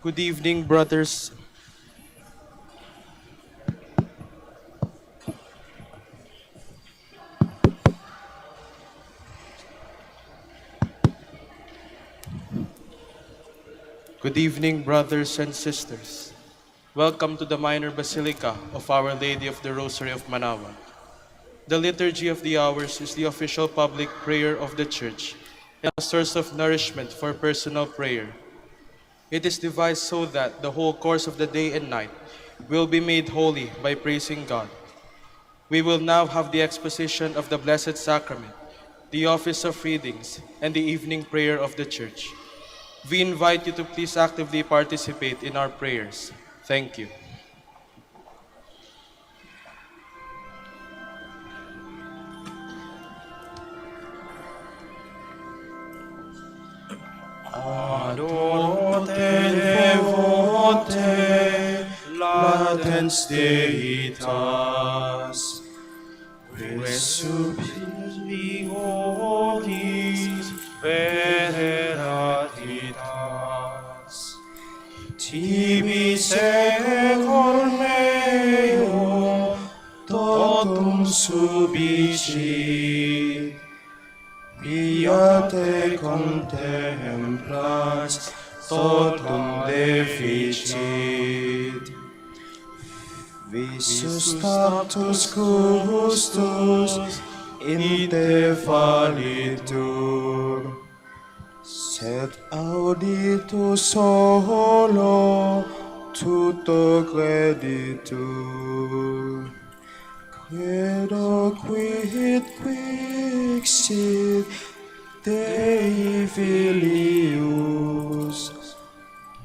Good evening, brothers. Good evening, brothers and sisters. Welcome to the minor basilica of Our Lady of the Rosary of Manaoag. The Liturgy of the Hours is the official public prayer of the Church and a source of nourishment for personal prayer. It is devised so that the whole course of the day and night will be made holy by praising God. We will now have the exposition of the Blessed Sacrament, the office of readings, and the evening prayer of the Church. We invite you to please actively participate in our prayers. Thank you. Adote devote latens Deitas, Resupis vigoris veneratitas, tibi secor meo totum subicit, via te contemplas, totum deficit. Visus status gustus in te valitur, sed auditus solo tutto creditur. Credo quid quixit Dei filius,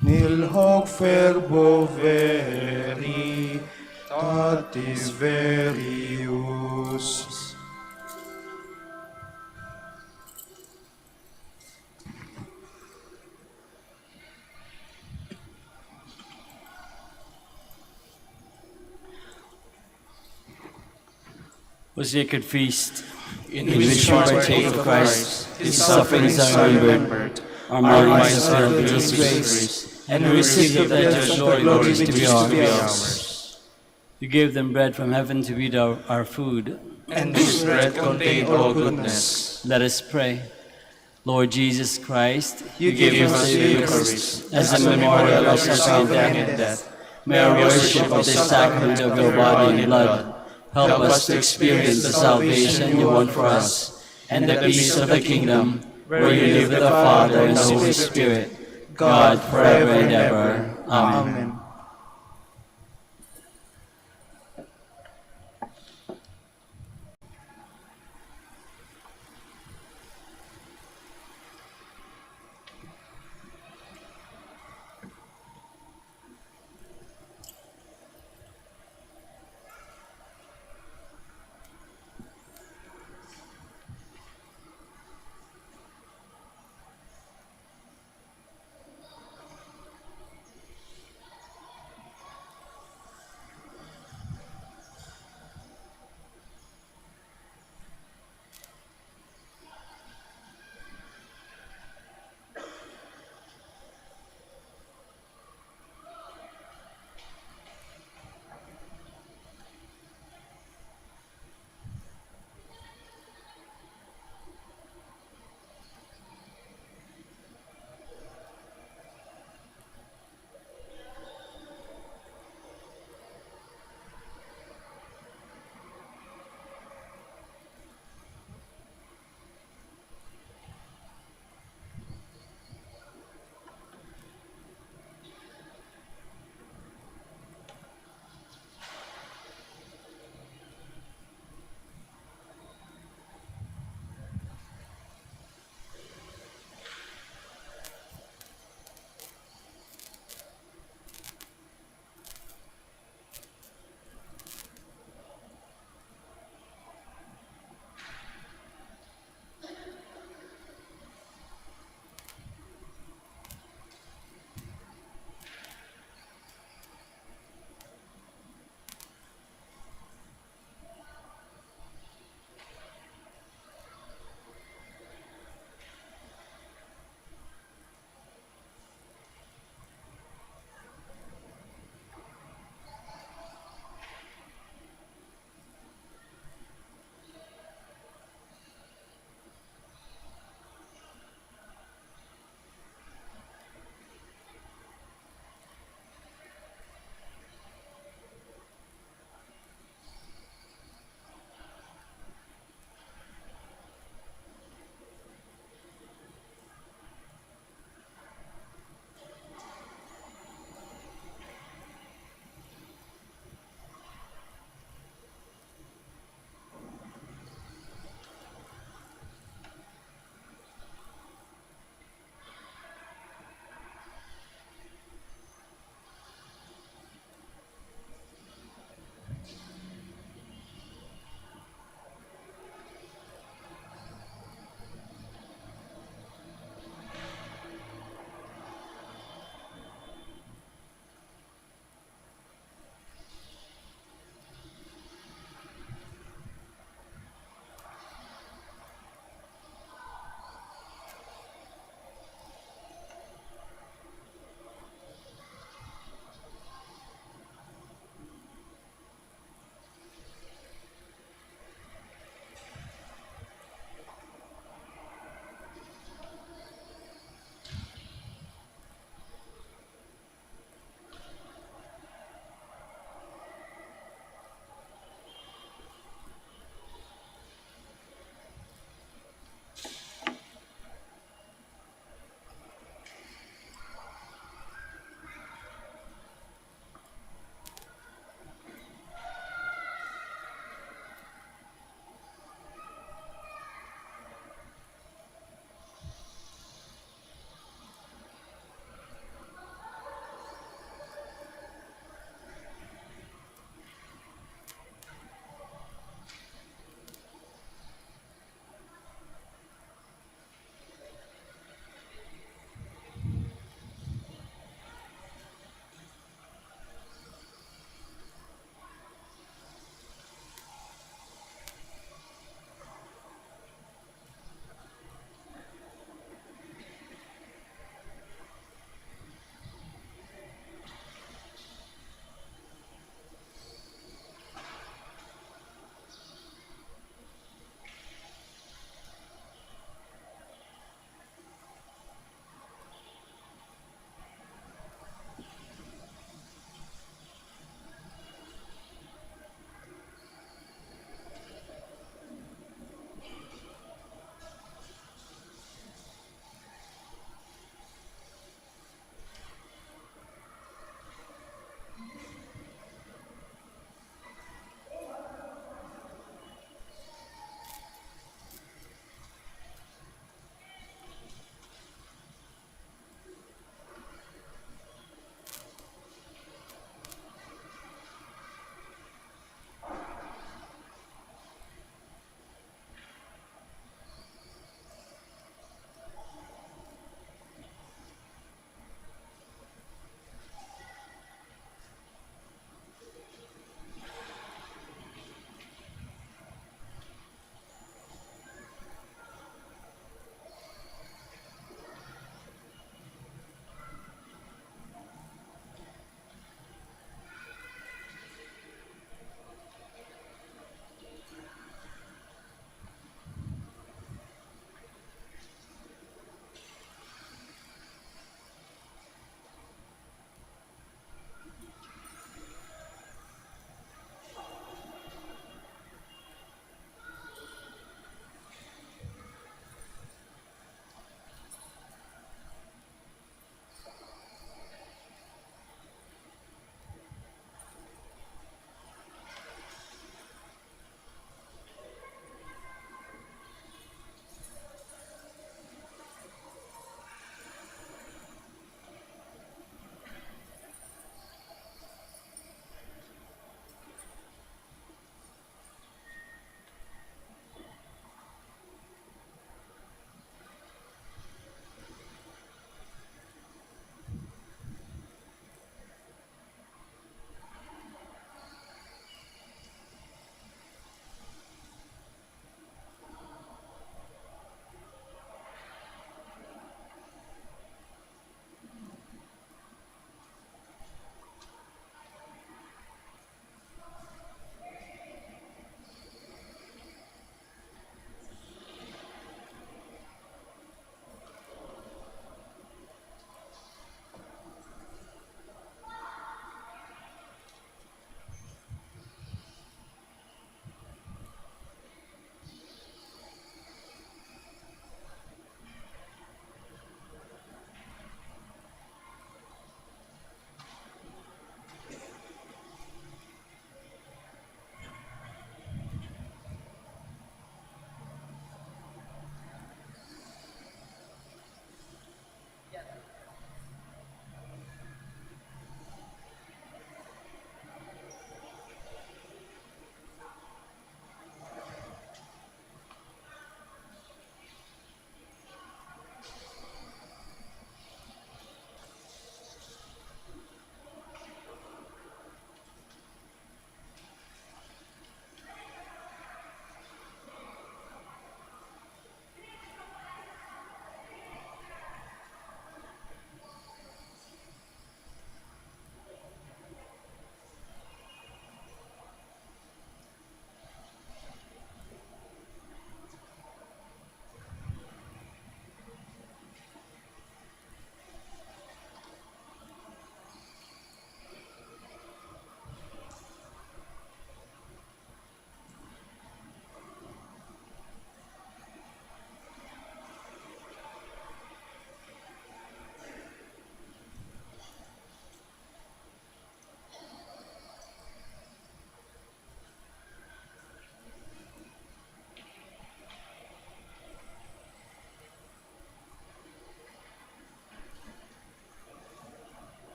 nil hoc verbo veri, tatis verius. O sacred feast, In which we partake of Christ, His sufferings are remembered, our our minds minds are are filled filled with with His grace, and we receive the pledge of glory which is to be ours. You gave them bread from heaven to be our food. And this bread contained all goodness. Let us pray. Lord Jesus Christ, You gave us the Eucharist as a memorial of your suffering and death. May our worship of the sacrament of your body and blood help us to experience the salvation you want for us and the peace of the kingdom where you live with the Father and the Holy Spirit, God forever and ever. Amen.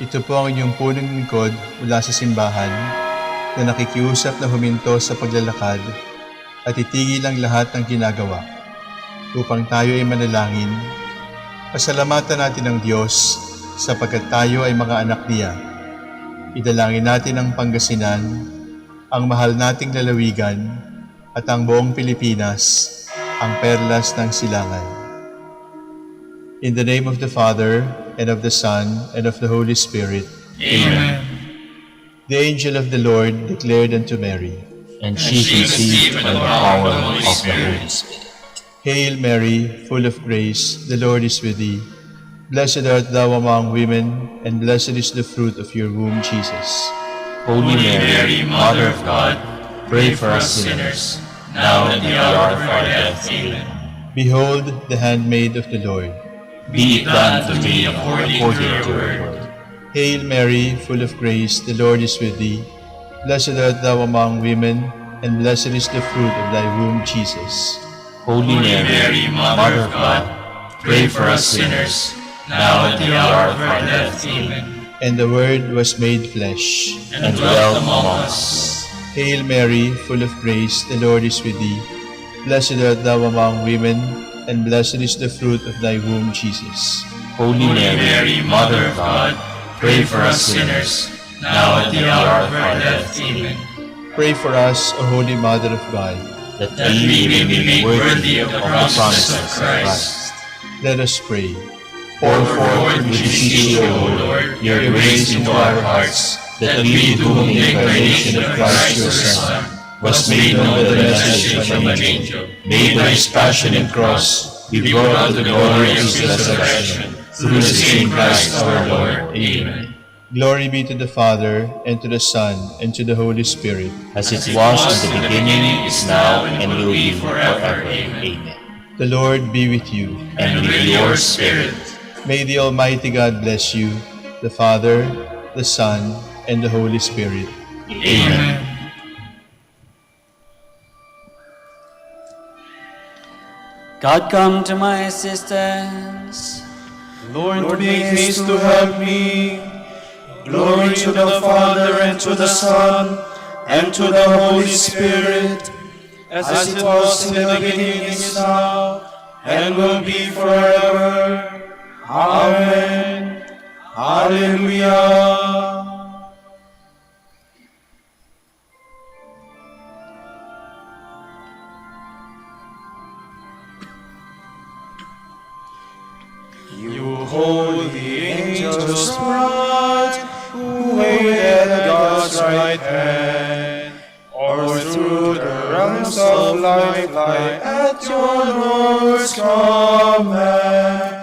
Ito po ang inyong punong lingkod mula sa simbahan na nakikiusap na huminto sa paglalakad at itigil ang lahat ng ginagawa upang tayo ay manalangin. Pasalamatan natin ang Diyos sapagkat tayo ay mga anak niya. Idalangin natin ang Pangasinan, ang mahal nating lalawigan at ang buong Pilipinas, ang perlas ng silangan. In the name of the Father, and of the Son, and of the Holy Spirit. Amen. The angel of the Lord declared unto Mary, And she conceived by the power of the Holy Spirit. Hail Mary, full of grace, the Lord is with thee. Blessed art thou among women, and blessed is the fruit of your womb, Jesus. Holy Mary, Mother of God, pray for us sinners, now and at the hour of our death. Amen. Behold the handmaid of the Lord. Be it done to me according to your word. Hail Mary, full of grace, the Lord is with thee. Blessed art thou among women, and blessed is the fruit of thy womb, Jesus. Holy Mary, Mother of God, pray for us sinners, now and at the hour of our death. Amen. And the Word was made flesh, And dwelt among us. Hail Mary, full of grace, the Lord is with thee. Blessed art thou among women, and blessed is the fruit of thy womb, Jesus. Holy Mary, Mother of God, pray for us sinners, now and at the hour of our death. Amen. Pray for us, O Holy Mother of God. That we may be made worthy of the promises of Christ. Let us pray. Pour forth, we beseech you, O Lord, your grace into our hearts, that we, to whom the incarnation of Christ your Son was made known by the message from an angel, made by his passion and cross, be brought to the glory of his resurrection, through the same Christ our Lord. Amen. Glory be to the Father, and to the Son, and to the Holy Spirit. As it was in the beginning, is now, and will be forever. Amen. The Lord be with you. And with your spirit. May the Almighty God bless you, the Father, the Son, and the Holy Spirit. Amen. God, come to my assistance. Lord, make haste to help me. Glory to the Father, and to the Son, and to the Holy Spirit, as it was in the beginning, is now, and will be forever. Amen. Hallelujah. You holy angels bright, who wait at God's right hand, or through the realms of life lie at your Lord's command.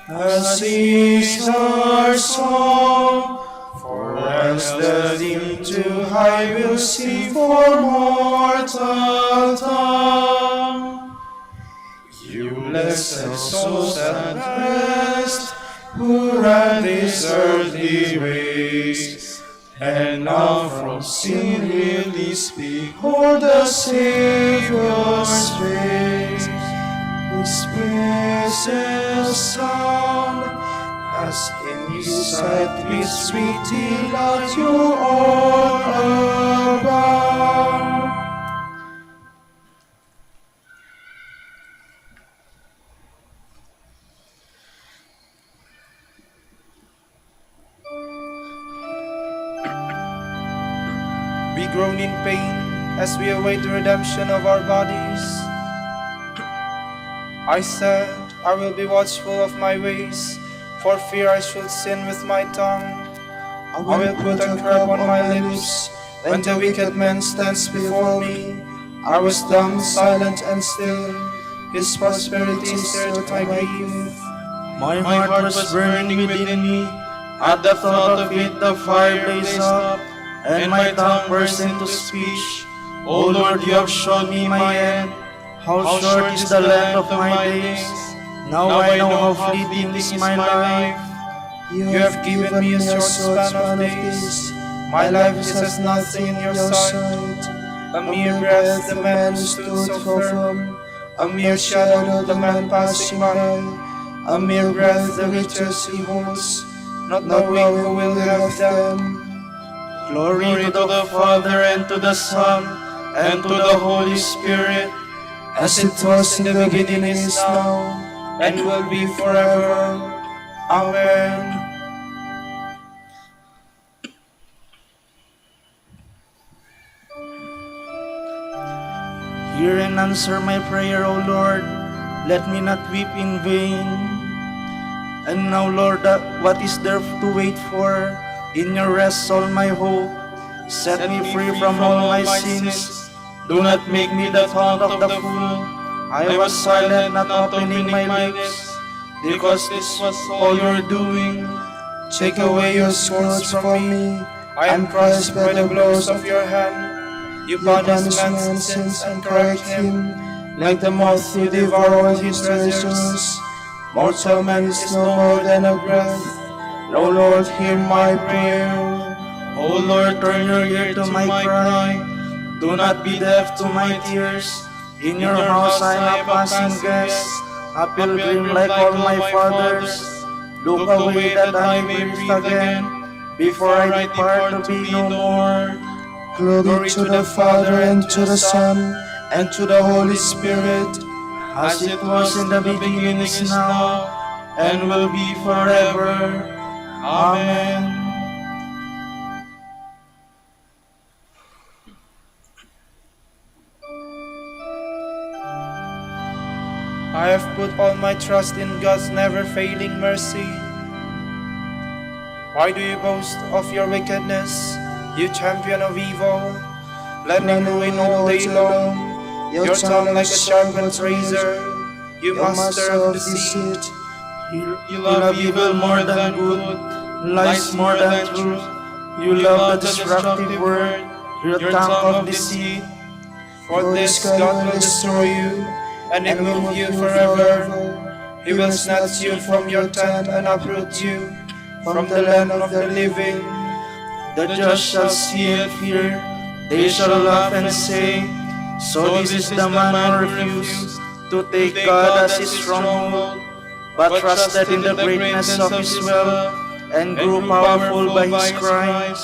As is our song, for as the deep too high will sing for mortal tongue. You blessed souls at rest, who ran this earthly race, and now from sin released behold the Savior's face. His praises sound, as in his sight with sweet delight you all abound. We groan in pain as we await the redemption of our bodies. I said, I will be watchful of my ways, for fear I should sin with my tongue. I will put a curb on my lips, when the wicked man stands before me. I was dumb, silent, and still. His prosperity stirred my grief. My heart was burning within me. At the thought of it, the fire blazed up, and my tongue burst into speech. O Lord, you have shown me my end. How short is the length of my days. Now I know how fleeting is my life. You have given me a short span of days. My life is as nothing in your sight. A mere breath the man who stood so firm. A mere shadow the man passing by. A mere breath the riches he holds. not knowing who will have them. Glory to the Father, and to the Son, and to the Holy Spirit, As it was in the beginning, is now, and will be forever. Amen. Hear and answer my prayer, O Lord. Let me not weep in vain. And now, Lord, what is there to wait for? In your rest, all my hope. Set me free from all my sins. Do not make me the taunt of the fool. I was silent, not opening my lips, because this was all your doing. Take away your scourge from me. I am crushed by the blows of your hand. You punish man's sins and correct him, like the moth you devour all his treasures. Mortal man is no more than a breath. O Lord, hear my prayer. O Lord, turn your ear to my cry. Do not be deaf to my tears. In your house I am a passing guest, a pilgrim like all my fathers. Look away that I may breathe again, before I depart to be no more. Glory to the Father, and to the Son, and to the Holy Spirit, as it was in the beginning, is now, and will be forever. Amen. I have put all my trust in God's never-failing mercy. Why do you boast of your wickedness, you champion of evil? Let me ruin all day long, your tongue like a sharpened razor, you master of deceit. You love evil more than good, lies more than truth. You love the destructive word, your tongue of deceit. For this God will destroy you, and remove you forever. He will snatch you from your tent and uproot you from the land of the living. The just shall see and fear, they shall laugh and say, so this is the man who refused to take God as his stronghold, but trusted in the greatness of his wealth, and grew powerful by his crimes.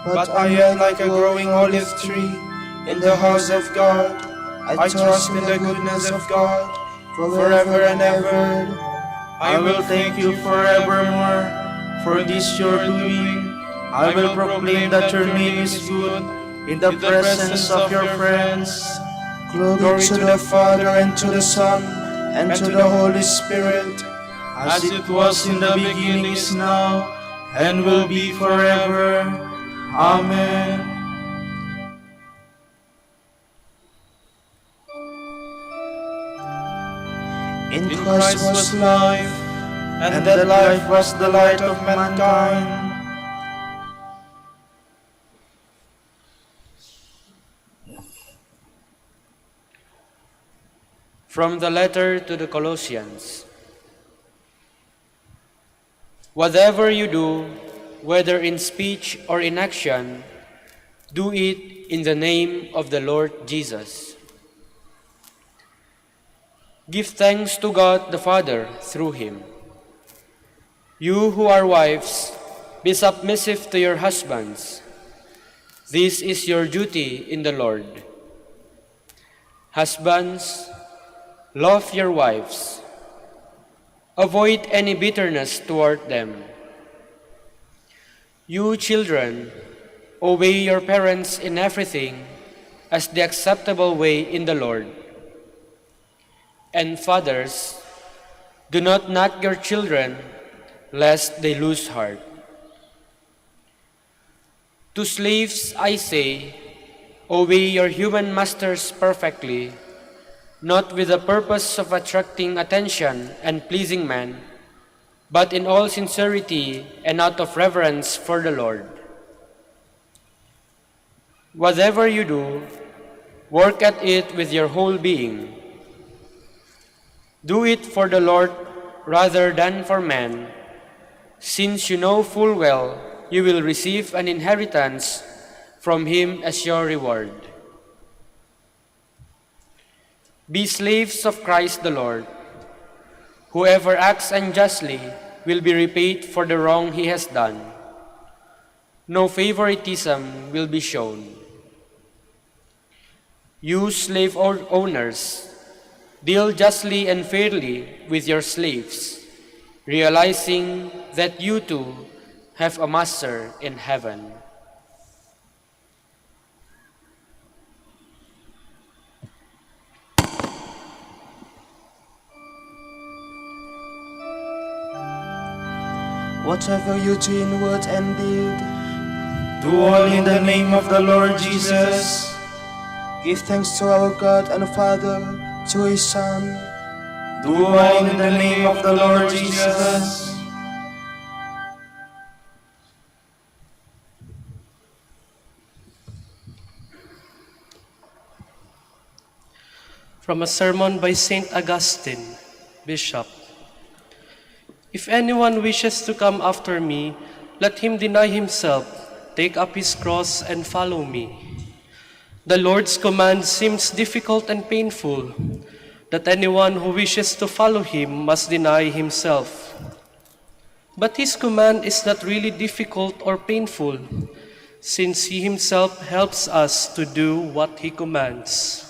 But I am like a growing olive tree in the house of God. I trust in the goodness of God forever and ever. I will thank you forevermore for this your doing. I will proclaim that your name is good in the presence of your friends. Glory to the Father, and to the Son, and to the Holy Spirit, as it was in the beginning, is now, and will be forever. Amen. In Christ was life, and that life was the light of mankind. From the letter to the Colossians. Whatever you do, whether in speech or in action, do it in the name of the Lord Jesus. Give thanks to God the Father through him. You who are wives, be submissive to your husbands. This is your duty in the Lord. Husbands, love your wives. Avoid any bitterness toward them. You children, obey your parents in everything as the acceptable way in the Lord. And fathers, do not nag your children, lest they lose heart. To slaves I say, obey your human masters perfectly, not with the purpose of attracting attention and pleasing men, but in all sincerity and out of reverence for the Lord. Whatever you do, work at it with your whole being. Do it for the Lord rather than for men, since you know full well you will receive an inheritance from him as your reward. Be slaves of Christ the Lord. Whoever acts unjustly will be repaid for the wrong he has done. No favoritism will be shown. You slave owners, deal justly and fairly with your slaves, realizing that you too have a master in heaven. Whatever you do in word and deed, Do all in the name of the Lord Jesus. give thanks to our God and Father, to His Son. Do all in the name of the Lord Jesus. From a sermon by Saint Augustine, Bishop. If anyone wishes to come after me, let him deny himself, take up his cross, and follow me. The Lord's command seems difficult and painful, that anyone who wishes to follow him must deny himself. But his command is not really difficult or painful, since he himself helps us to do what he commands.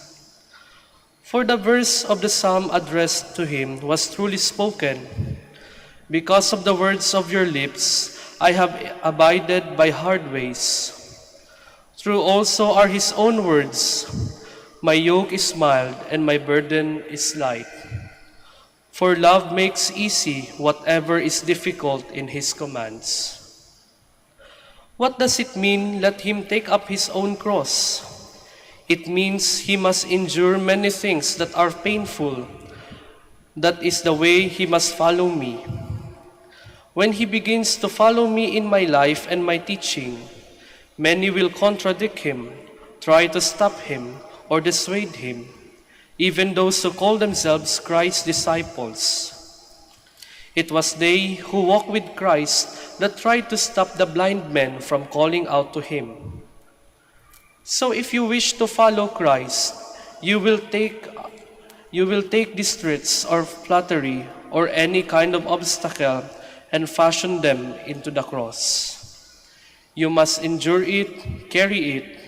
For the verse of the psalm addressed to him was truly spoken. Because of the words of your lips, I have abided by hard ways. True also are his own words. My yoke is mild and my burden is light. For love makes easy whatever is difficult in his commands. What does it mean, let him take up his own cross? It means he must endure many things that are painful. That is the way he must follow me. When he begins to follow me in my life and my teaching, many will contradict him, try to stop him, or dissuade him, even those who call themselves Christ's disciples. It was they who walked with Christ that tried to stop the blind men from calling out to him. So if you wish to follow Christ, you will take these threats or flattery or any kind of obstacle and fashion them into the cross. You must endure it, carry it,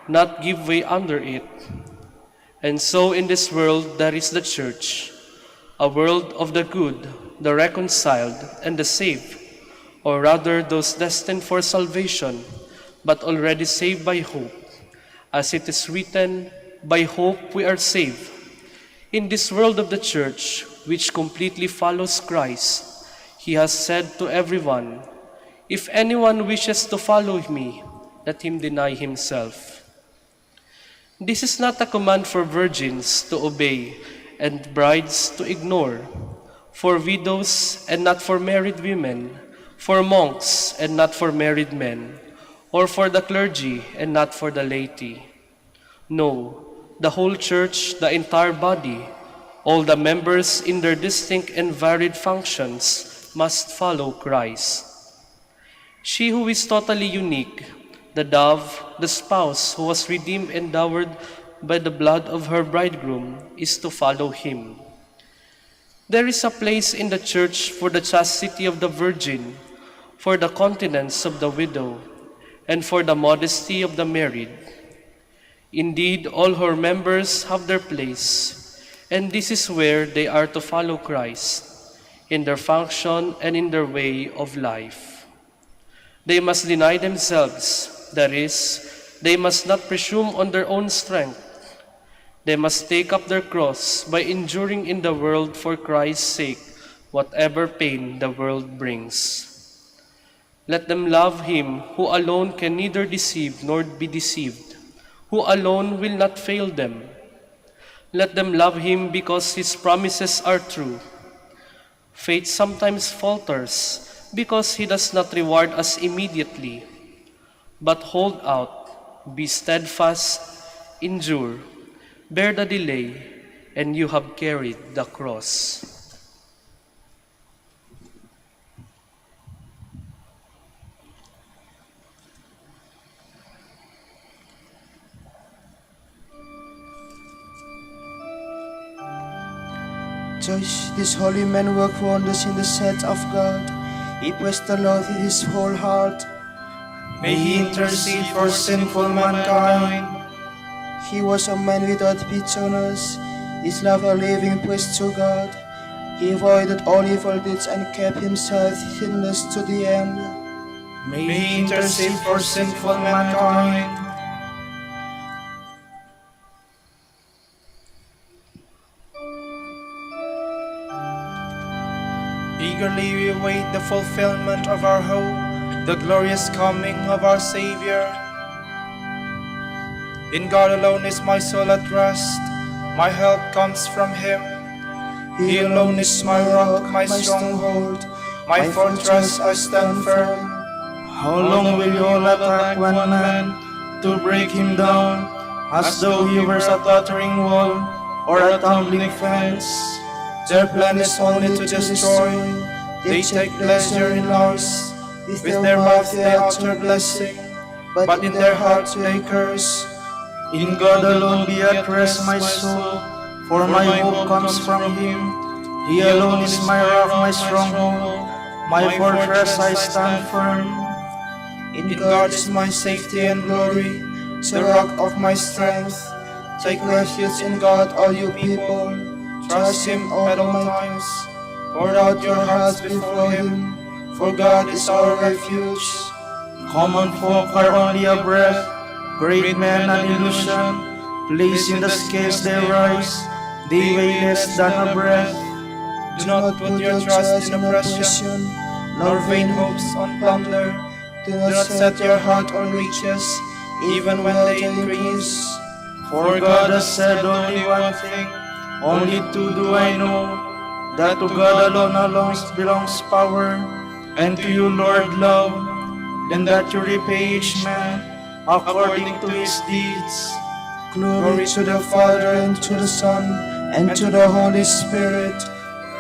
not give way under it. And so in this world there is the church, a world of the good, the reconciled, and the saved, or rather those destined for salvation, but already saved by hope. As it is written, by hope we are saved. In this world of the church, which completely follows Christ, he has said to everyone, if anyone wishes to follow me, let him deny himself. This is not a command for virgins to obey and brides to ignore, for widows and not for married women, for monks and not for married men, or for the clergy and not for the laity. No, the whole church, the entire body, all the members in their distinct and varied functions must follow Christ. She who is totally unique, the dove, the spouse who was redeemed and dowered by the blood of her bridegroom, is to follow him. There is a place in the church for the chastity of the virgin, for the continence of the widow, and for the modesty of the married. Indeed, all her members have their place, and this is where they are to follow Christ, in their function and in their way of life. They must deny themselves, that is, they must not presume on their own strength. They must take up their cross by enduring in the world for Christ's sake, whatever pain the world brings. Let them love him who alone can neither deceive nor be deceived, who alone will not fail them. Let them love him because his promises are true. Faith sometimes falters because he does not reward us immediately. But hold out, be steadfast, endure, bear the delay, and you have carried the cross. This holy man worked wonders in the sight of God. He praised the Lord with his whole heart. May he intercede for sinful mankind. He was a man without bitterness. His love a living praise to God. He avoided all evil deeds and kept himself sinless to the end. May he intercede for sinful mankind. Eagerly we await the fulfillment of our hope, the glorious coming of our Savior. In God alone is my soul at rest. My help comes from Him. He alone is my rock, my stronghold, my fortress. I stand firm. How long will you all attack one man to break him down, as though he were a tottering wall or a tumbling fence? Their plan is only to destroy. They take pleasure in loss. With their mouth they utter blessing, but in their hearts they curse. In God alone be at rest my soul, for my hope comes from Him. He alone is my rock, my stronghold, my fortress. I stand firm. In God is my safety and glory, the rock of my strength. Take refuge in God, all you people. Trust Him at all times. Pour out your hearts before Him, for God is our refuge. Common folk are only a breath, great men an illusion. Placed in the scales they rise, they weigh less than a breath. Do not put your trust in oppression, nor vain hopes on plunder. Do not set your heart on riches, even when they increase. For God has said only one thing, only two do I know, that to God alone belongs power, and to you, Lord, love, and that you repay each man according to his deeds. Glory to the Father, and to the Son, and to the Holy Spirit,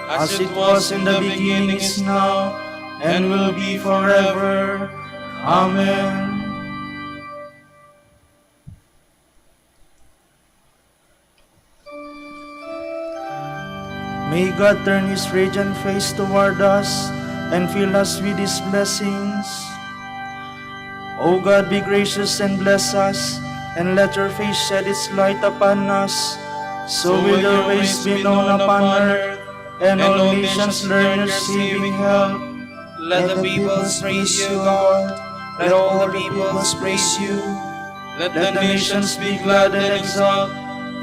as it was in the beginning, is now, and will be forever. Amen. May God turn His radiant face toward us and fill us with His blessings. O God, be gracious and bless us, and let your face shed its light upon us. So will your ways be known upon earth, and all nations learn your saving help. let the peoples praise you, God. Let all the peoples praise you. Let the nations be glad and exult,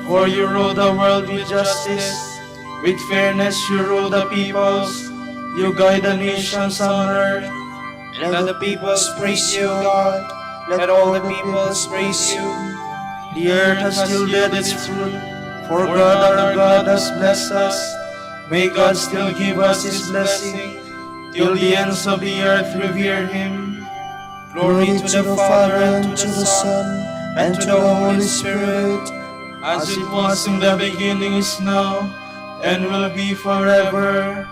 for you rule the world with justice. With fairness you rule the peoples, you guide the nations on earth. Let the peoples praise you, God. Let all the peoples praise you. The earth has yielded its fruit, for God our God has blessed us. May God still give us His blessing, till the ends of the earth revere Him. Glory to the Father, and to the Son, and to the Holy Spirit, As it was in the beginning, is now, and will be forever.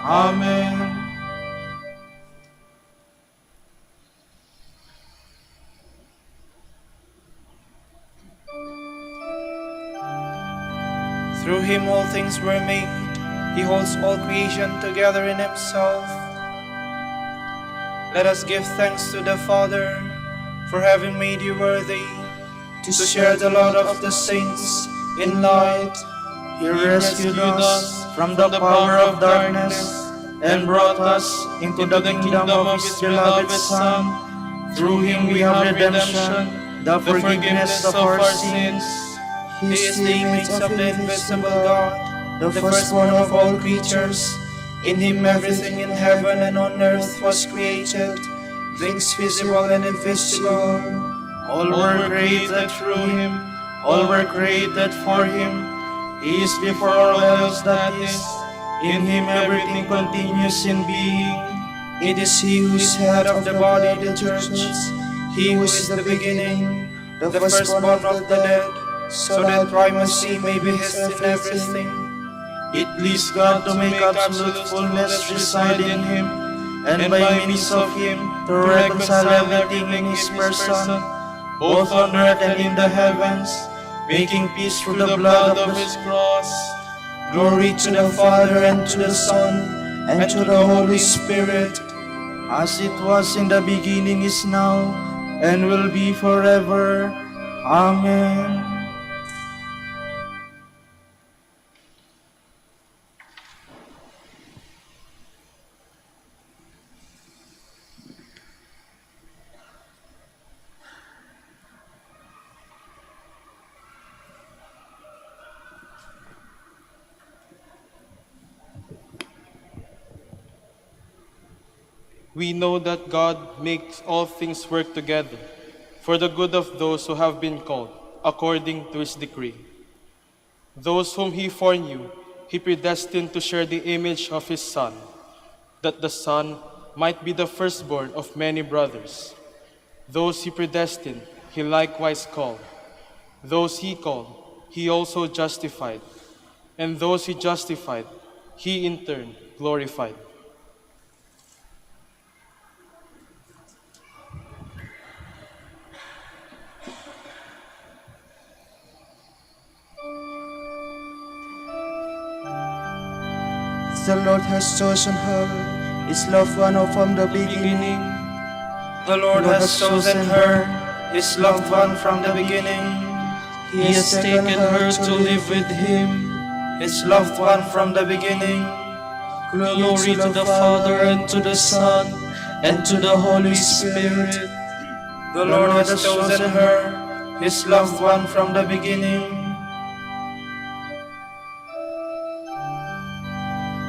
Amen. through Him all things were made. He holds all creation together in Himself. Let us give thanks to the Father for having made you worthy to share the lot of the saints in light. He rescued us from the power of darkness and brought us into the kingdom of His beloved Son. Through Him we have redemption, the forgiveness of our sins. He is the image of the invisible God, the firstborn of all creatures. In Him everything in heaven and on earth was created, things visible and invisible. All were created through Him, all were created for Him. He is before all else that is. In Him everything continues in being. It is He who is head of the body, the church. He who is the beginning, the firstborn of the dead, so that primacy may be His in everything. It pleased God to make absolute fullness reside in Him, and by means of Him to reconcile everything in His person, both on earth and in the heavens, making peace through the blood of His cross. Glory to the Father, and to the Son, and to the Holy Spirit, as it was in the beginning, is now, and will be forever. Amen. We know that God makes all things work together for the good of those who have been called according to his decree. Those whom he foreknew, he predestined to share the image of his Son, that the Son might be the firstborn of many brothers. Those he predestined, he likewise called. Those he called, he also justified. And those he justified, he in turn glorified. The Lord has chosen her, his loved one from the beginning. The Lord has chosen her, his loved one from the beginning. He has taken her to live with him, his loved one from the beginning. Glory to the Father, and to the Son, and to the Holy Spirit. The Lord has chosen her, his loved one from the beginning.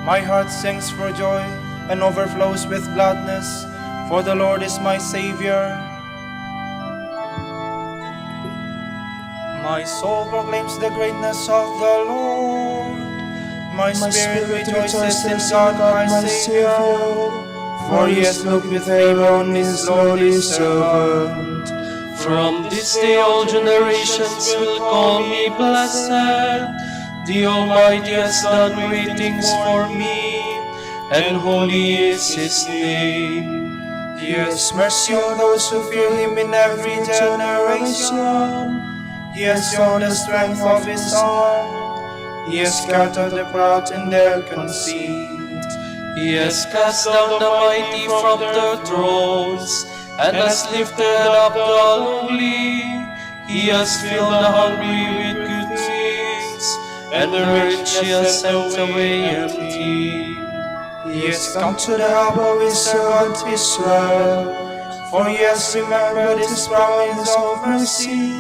My heart sings for joy and overflows with gladness, for the Lord is my Savior. My soul proclaims the greatness of the Lord. My spirit rejoices in God my Savior, for he has looked with favor on his lowly servant. From this day all generations will call me blessed. The Almighty has done great things for me, and holy is his name. He has mercy on those who fear him in every generation. He has shown the strength of his arm. He has scattered the proud in their conceit. He has cast down the mighty from their thrones, and has lifted up the lowly. He has filled the hungry with good things, and the rich he has sent away empty. He has come to the help of his servant Israel, for he has remembered his promise of mercy,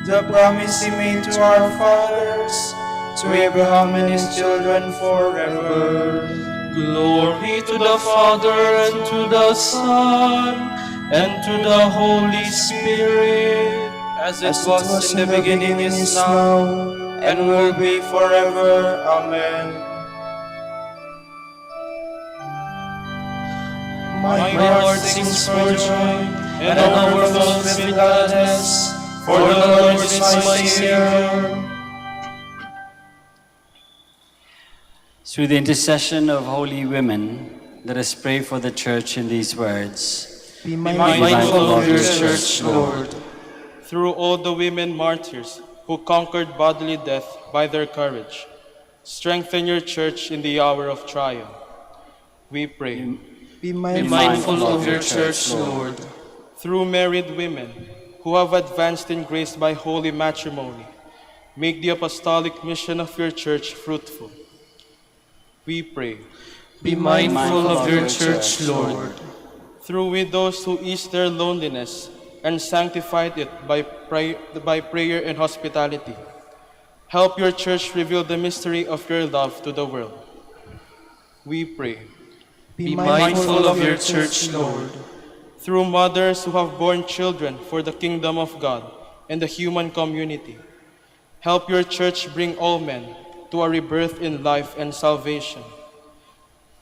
the promise he made to our fathers, to Abraham and his children forever. Glory to the Father, and to the Son, and to the Holy Spirit, As it was in the beginning, is now, and will be forever. Amen. My heart sings for joy, and overflows with gladness, for the Lord is my Savior. Through the intercession of holy women, let us pray for the Church in these words. Be Mindful of your Church, Lord. Through all the women martyrs who conquered bodily death by their courage, strengthen your Church in the hour of trial. We pray. Be Be mindful of your Church, Lord. Through married women who have advanced in grace by holy matrimony, make the apostolic mission of your Church fruitful. We pray. Be mindful of your Church, Lord. Through widows who ease their loneliness and sanctified it by prayer and hospitality, help your Church reveal the mystery of your love to the world. We pray. Be mindful of your Church, Lord. Through mothers who have borne children for the kingdom of God and the human community, help your Church bring all men to a rebirth in life and salvation.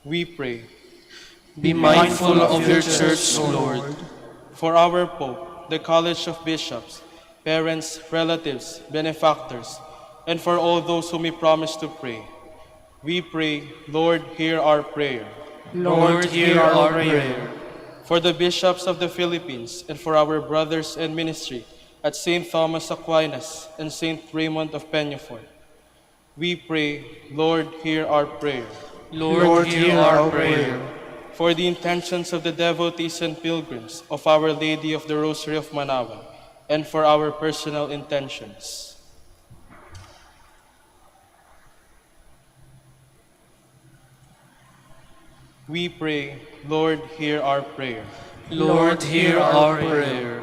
We pray. Be mindful of your Church, Lord. For our Pope, the College of Bishops, parents, relatives, benefactors, and for all those whom we promise to pray, we pray, Lord, hear our prayer. Lord, hear our prayer. For the bishops of the Philippines and for our brothers in ministry at St. Thomas Aquinas and St. Raymond of Peñafort, We pray, Lord, hear our prayer. Lord, hear our prayer. For the intentions of the devotees and pilgrims of Our Lady of the Rosary of Manaoag, and for our personal intentions. We pray, Lord, hear our prayer. Lord, hear our prayer.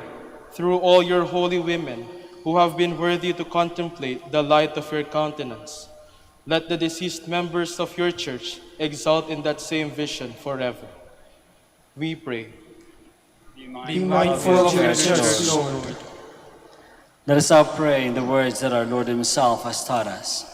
Through all your holy women who have been worthy to contemplate the light of your countenance, let the deceased members of your church exult in that same vision forever. We pray. Be mindful of your church, Lord. Let us now pray in the words that our Lord Himself has taught us.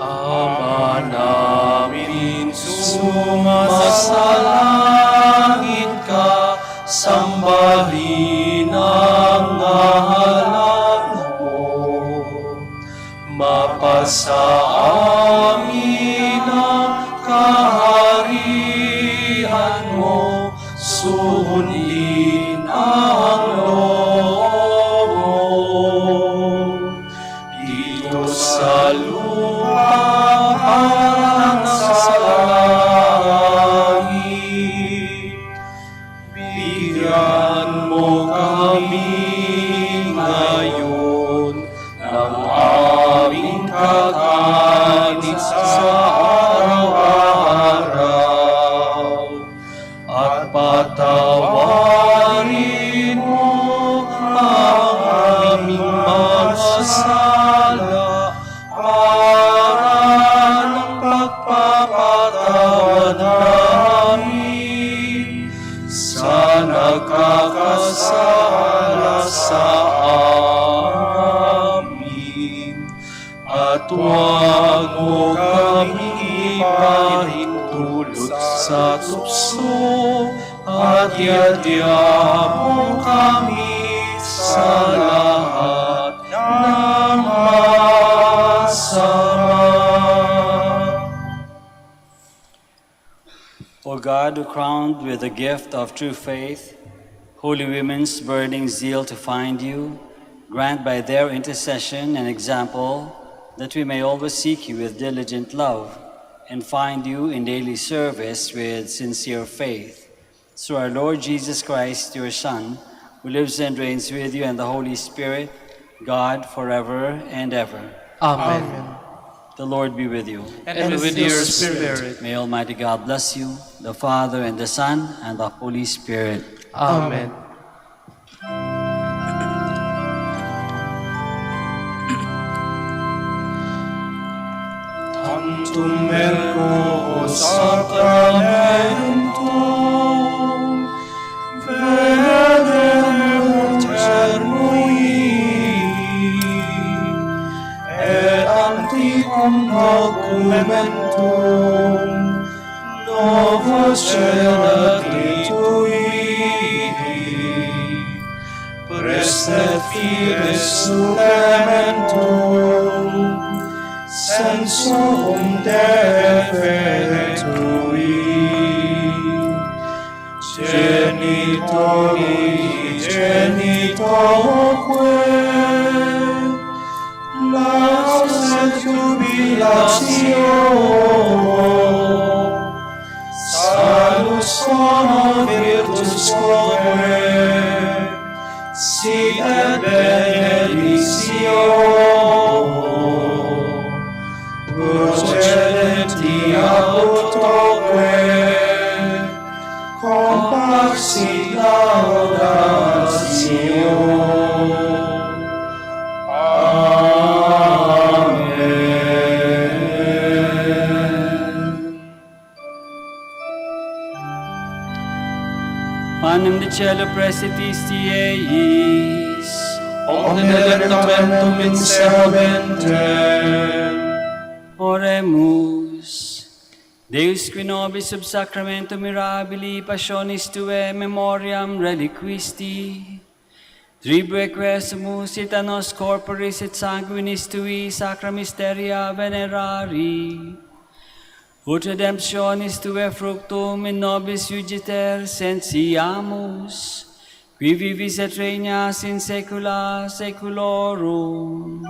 Ama namin sumasalangit ka, sambahin ang ngalan mo. Mapasa amin ang kaharian mo, sundin ang loob mo. Dito sa parang sa langit, bigyan mo kami ngayon ng aming kakanin sa araw-araw, at patawarin mo ang aming mga sala, pagpapatawad namin sa nagkakasala sa amin. At huwag mo kaming ipahintulot sa tukso, at yadya mo kami sa lahat ng masama. O God, who crowned with the gift of true faith, holy women's burning zeal to find you, grant by their intercession and example that we may always seek you with diligent love and find you in daily service with sincere faith. Through our Lord Jesus Christ, your Son, who lives and reigns with you and the Holy Spirit, God, forever and ever. Amen. The Lord be with you. And with your spirit. May Almighty God bless you, the Father, and the Son, and the Holy Spirit. Amen. Tantum ergo sacramentum, vedere cernui, et antiquum documentum, novos celati tui, prestet fides supplementum, sensum defere tui, genitoque, laudes jubilatio, salus sono virtusque, sit et benedictio, procedenti autoque, compaxit laudatio. Panem de cielo prestitisti eis, Omne delectamentum inseventem. Oremus. Deus qui nobis sub sacramento mirabili passionis Tuae memoriam reliquisti, tribue quesumus et a nos corporis et sanguinis Tui sacra mysteria venerari, ut redemptionis Tuae fructum in nobis iugiter sentiamus, qui vivis et regnas in saecula saeculorum.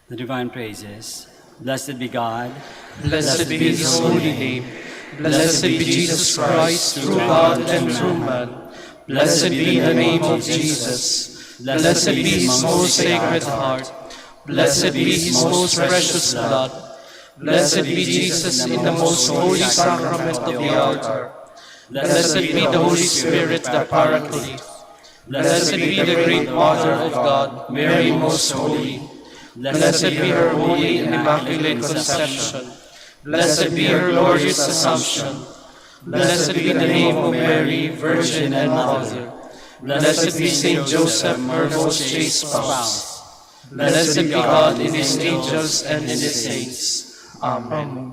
The divine praises. Blessed be God. Blessed be his holy name. Blessed be Jesus Christ, through God and through man. Blessed be the name of Jesus. Blessed be his most sacred heart. Blessed be his most precious blood. Blessed be Jesus in the most holy sacrament of the altar. Blessed be the Holy Spirit, the Paraclete. Blessed be the great Mother of God, Mary most holy. Blessed be her holy and immaculate conception. Blessed be her glorious assumption. Blessed be the name of Mary, Virgin and Mother. Blessed be Saint Joseph, her most chaste spouse. Blessed be God in his angels and in his saints. Amen.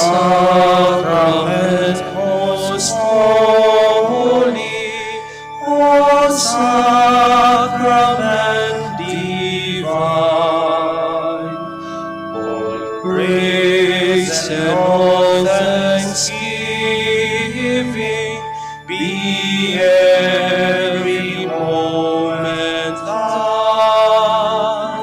Sacrament most holy, O Sacrament divine, all praise and all thanksgiving be every moment thine,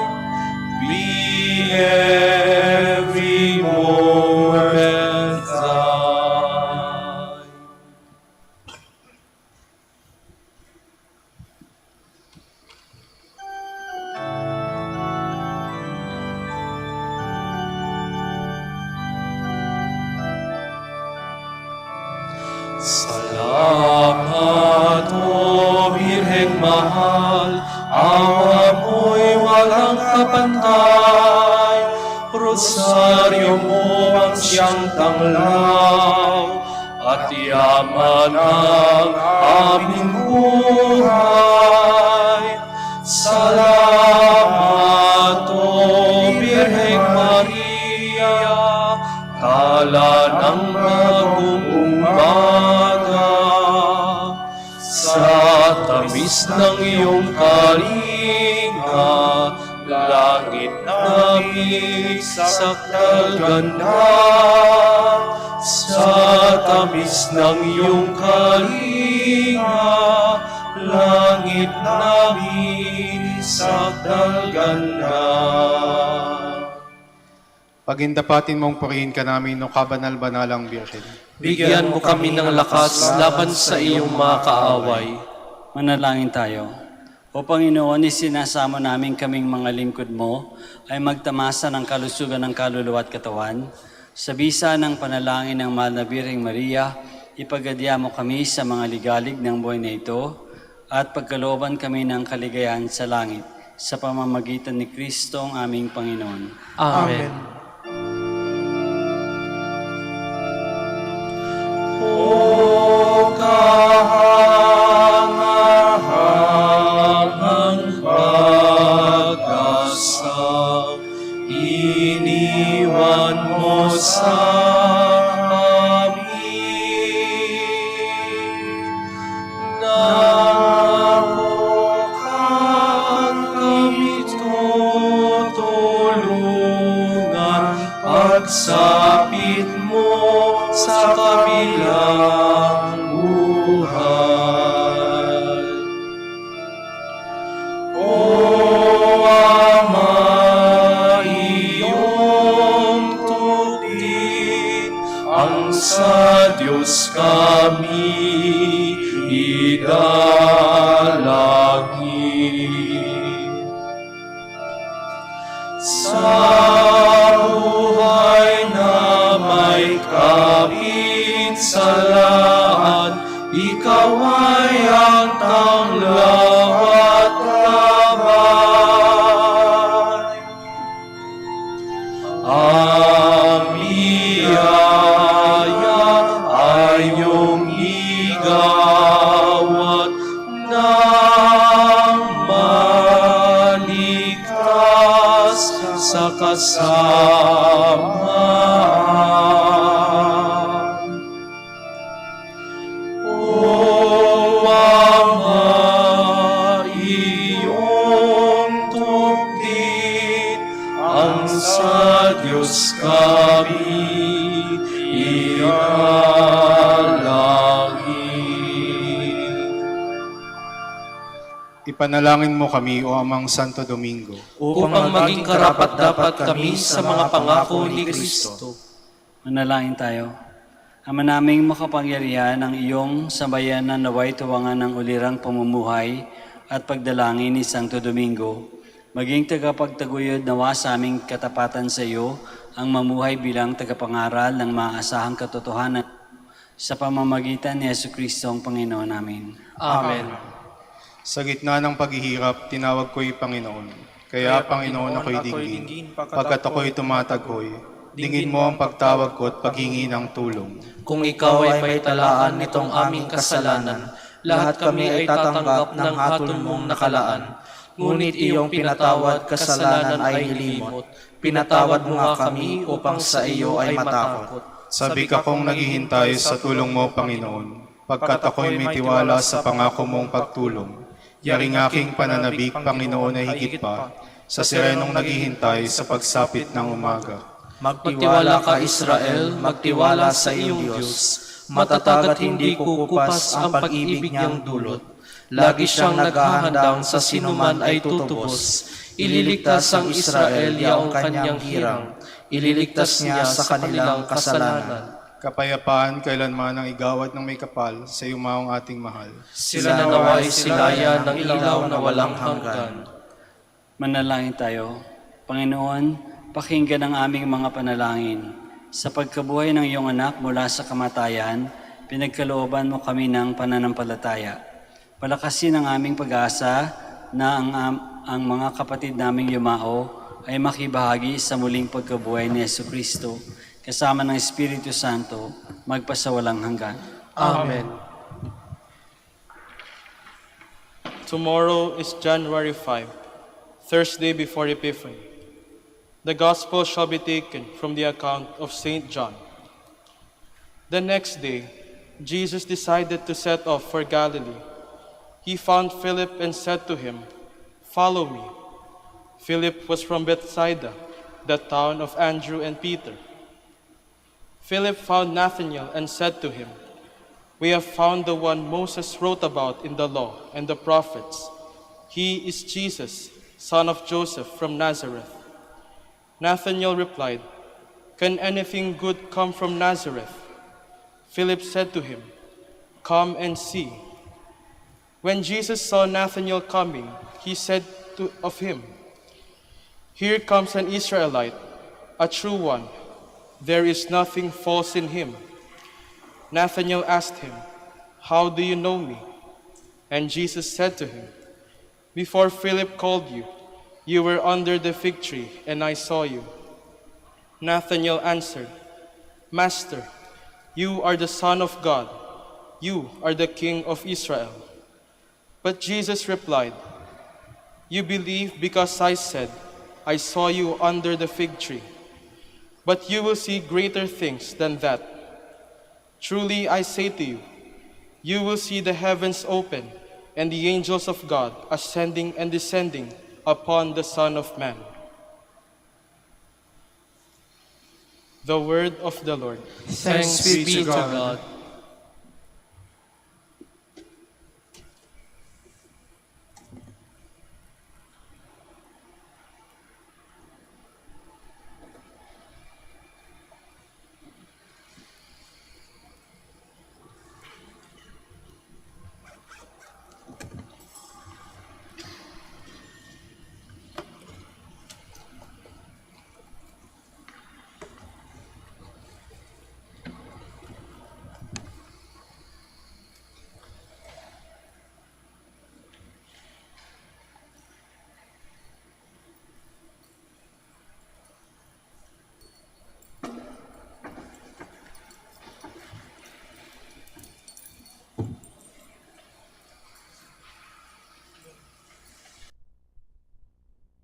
be every moment thine. Salamat, O Birheng mahal, awa mo'y walang kapantay. Rosaryo mo ang siyang tanglaw, at yaman ang aming buhay. Salamat, O Birheng Maria, tala ng bagong umaga. Sa tamis ng iyong kalinga, langit namin sakdal ganda. Sa tamis ng iyong kalinga, langit namin sakdal ganda. Pagindapatin mong purihin ka namin no kabanal-banalang Birhen. Bigyan mo kami ng lakas laban sa iyong mga kaaway. Manalangin tayo. O Panginoon, isinasamo namin kaming mga lingkod mo ay magtamasa ng kalusugan ng kaluluwa at katawan. Sa bisa ng panalangin ng mahal na Birheng Maria, ipagadya mo kami sa mga ligalig ng buhay na ito at pagkalooban kami ng kaligayahan sa langit sa pamamagitan ni Kristo ang aming Panginoon. Amen. O kahangahangang pag-asa, iniwan mo sa amin. Namukhang kami tutulungan, pagsapit mo sa kabilang buhay. O Ama, dalangin. Sa buhay na may kaminsalaan, ikaw ay ang tanglaw at gabay. Ang biyaya ay iyong igawat nang maligtas sa kasamaan. O Ama, iyong tubig ang sa Diyos kami ialangin. Ipanalangin mo kami, O Amang Santo Domingo, Upang maging karapat-dapat kami sa mga pangako ni Kristo. Manalangin tayo. Ama naming makapangyarihan, ang iyong sambayanan naway tuwangan ng ulirang pamumuhay at pagdalangin ni Santo Domingo. Maging tagapagtaguyod nawa sa aming katapatan sa iyo, ang mamuhay bilang tagapangaral ng maaasahang katotohanan sa pamamagitan ni Jesucristo ang Panginoon namin. Amen. sa gitna ng paghihirap, tinawag ko'y Panginoon. Kaya, Panginoon, ako'y dinggin. Pagkat ako'y tumataghoy, dingin mo ang pagtawag ko at paghingi ng tulong. Kung ikaw ay may talaan nitong aming kasalanan, lahat kami ay tatanggap ng hatol mong nakalaan. Ngunit iyong pinatawad kasalanan ay nilimot. Pinatawad mo nga kami upang sa iyo ay matakot. Sabik akong naghihintay sa tulong mo, Panginoon, pagkat ako'y may tiwala sa pangako mong pagtulong. Yaring aking pananabik, Panginoon, ay higit pa sa sirenong naghihintay sa pagsapit ng umaga. Magtiwala ka, Israel, magtiwala sa iyong Diyos. Matatag at hindi kukupas ang pag-ibig niyang dulot. Lagi siyang naghahandang sa sinuman ay tutubos. Ililigtas ang Israel yaong kanyang hirang. Ililigtas niya sa kanilang kasalanan. Kapayapaan kailanman ang igawad ng may kapal sa yumaong ating mahal. Sila na naway silayan ng ilaw na walang hanggan. Manalangin tayo. Panginoon, pakinggan ang aming mga panalangin. Sa pagkabuhay ng iyong anak mula sa kamatayan, pinagkalooban mo kami ng pananampalataya. Palakasin ang aming pag-asa na ang mga kapatid naming yumao ay makibahagi sa muling pagkabuhay ni Jesucristo kasama ng Espiritu Santo magpasawalang hanggan. Amen. Tomorrow is January 5, Thursday before Epiphany. The Gospel shall be taken from the account of St. John. The next day, Jesus decided to set off for Galilee. He found Philip and said to him, "Follow me." Philip was from Bethsaida, the town of Andrew and Peter. Philip found Nathanael and said to him, "We have found the one Moses wrote about in the law and the prophets. He is Jesus, son of Joseph from Nazareth." Nathanael replied, "Can anything good come from Nazareth?" Philip said to him, "Come and see." When Jesus saw Nathanael coming, he said of him, "Here comes an Israelite, a true one. There is nothing false in him." Nathanael asked him, "How do you know me?" And Jesus said to him, "Before Philip called you, you were under the fig tree, and I saw you." Nathanael answered, "Master, you are the Son of God. You are the King of Israel." But Jesus replied, "You believe because I said, 'I saw you under the fig tree.' But you will see greater things than that. Truly I say to you, you will see the heavens open and the angels of God ascending and descending upon the Son of Man." The word of the Lord. Thanks be to God.